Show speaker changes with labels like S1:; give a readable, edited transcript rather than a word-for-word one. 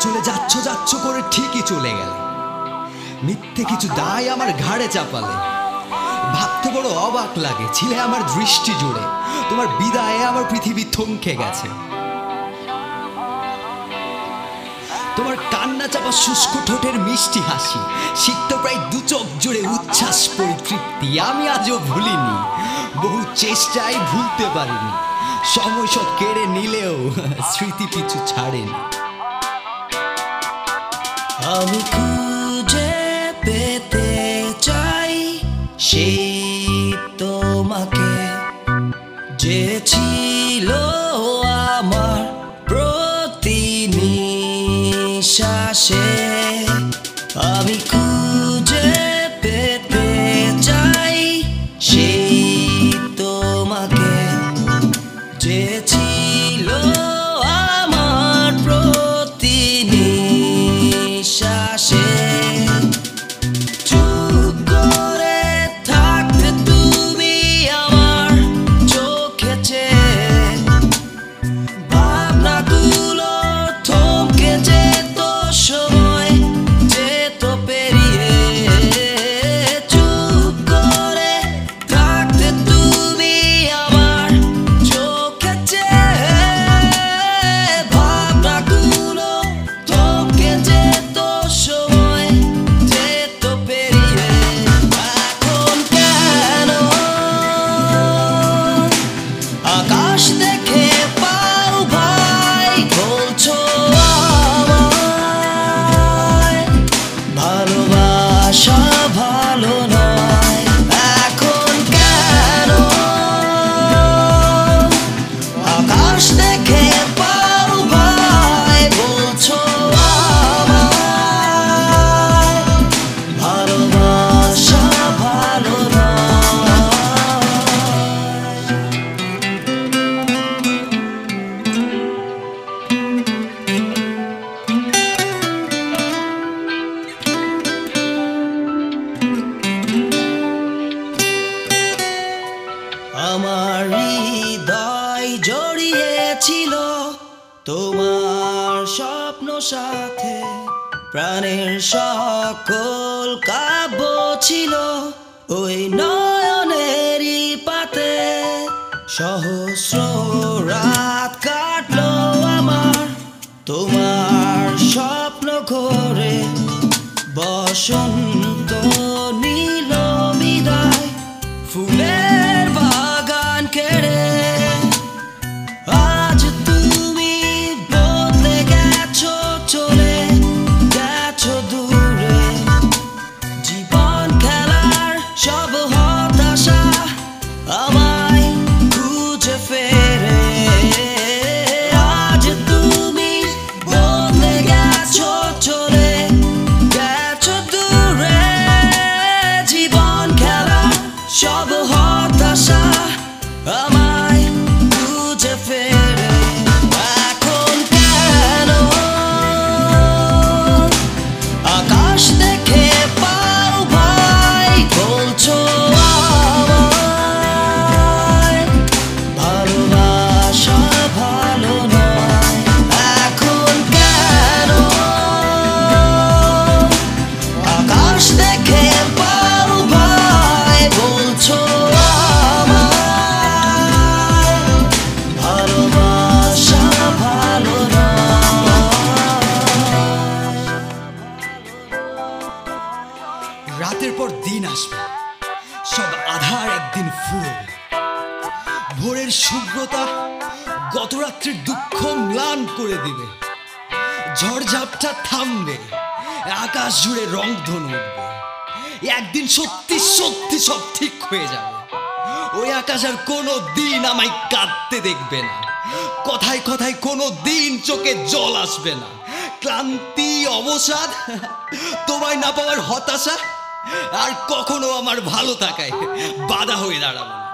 S1: চলে যাচ্ছ যাচ্ছ করে ঠিকই চলে গেলে, মিথ্যে কিছু দায় আমার ঘাড়ে চাপালে। ভাবতে বড় অবাক লাগে, ছিলে আমার দৃষ্টি জুড়ে, তোমার বিদায়ে আমার পৃথিবী থমকে গেছে। তোমার কান্না চাপা শুষ্ক ঠোঁটের মিষ্টি হাসি, সিক্ত প্রায় দু চোখ জুড়ে উচ্ছ্বাস পরিতৃপ্তি আমি আজও ভুলিনি। বহু চেষ্টায় ভুলতে পারিনি, সময় সব কেড়ে নিলেও স্মৃতি পিছু ছাড়েনি।
S2: আমি খুঁজে পেতে চাই সেই তোমাকে, যে ছিল আমার প্রতি নিঃশ্বাসে। আমি খুঁজে পেতে চাই সেই তোমাকে, যে ছিল আমার প্রতি নিঃশ্বাসে। চুপ করে থাকতে তুমি আমার চোখে চেয়ে, ভাবনাগুলো থমকে যেত, সময় যেত পেরিয়ে। চুপ করে থাকতে তুমি আমার চোখে চেয়ে, ভাবনাগুলো থমকে যেত, সময় যেত পেরিয়ে। এখন কেন আকাশ দেখে পাও ভাই বলছো আমায় ভালোবাসা ভালো নয়? এখন কেন আকাশ দেখে পাও ভাই বলছো আমায় ভালোবাসা ভালো নয়? আমার হৃদয় জড়িয়েছিল তোমার স্বপ্ন সাথে, প্রাণের সকল কাব্য ছিল ওই নয়নেরই পাতে। সহস্র রাত কাটলো আমার তোমার স্বপ্ন ঘরে, বসন্ত নীল বিদায় ফুলের বাগান কেড়ে। আজ তুমি বদলে গেছো, চলে গেছো দূরে, জীবন খেলার সব হতাশা আমায় খুঁজে ফেরে। আজ তুমি বদলে গেছো, চলে গেছো দূরে, জীবন খেলা সব হতাশা আমায় খুঁজে ফেরে। এখন কেন আকাশ দেখে পাও ভাই বলছো আমায় ভালোবাসা ভালো নয়? এখন কেন আকাশ দেখে পাও ভাই বলছো আমায় ভালোবাসা ভালো নয়?
S1: রাতের পর দিন আসবে, সব আধার একদিন ফুরবে। ভোরের শুভ্রতা গত রাত্রির দুঃখ ম্লান করে দিবে। ঝড়ঝাপটা থামবে, আকাশ জুড়ে রংধনু উঠবে। একদিন সত্যি সত্যি সব ঠিক হয়ে যাবে। ওই আকাশ আর কোনো দিন আমায় কাঁদতে দেখবে না। কথায় কথায় কোনো দিন চোখে জল আসবে না। ক্লান্তি, অবসাদ, তোমায় না পাওয়ার হতাশা আর কখনো আমার ভালো থাকায় বাধা হয়ে দাঁড়াবে না।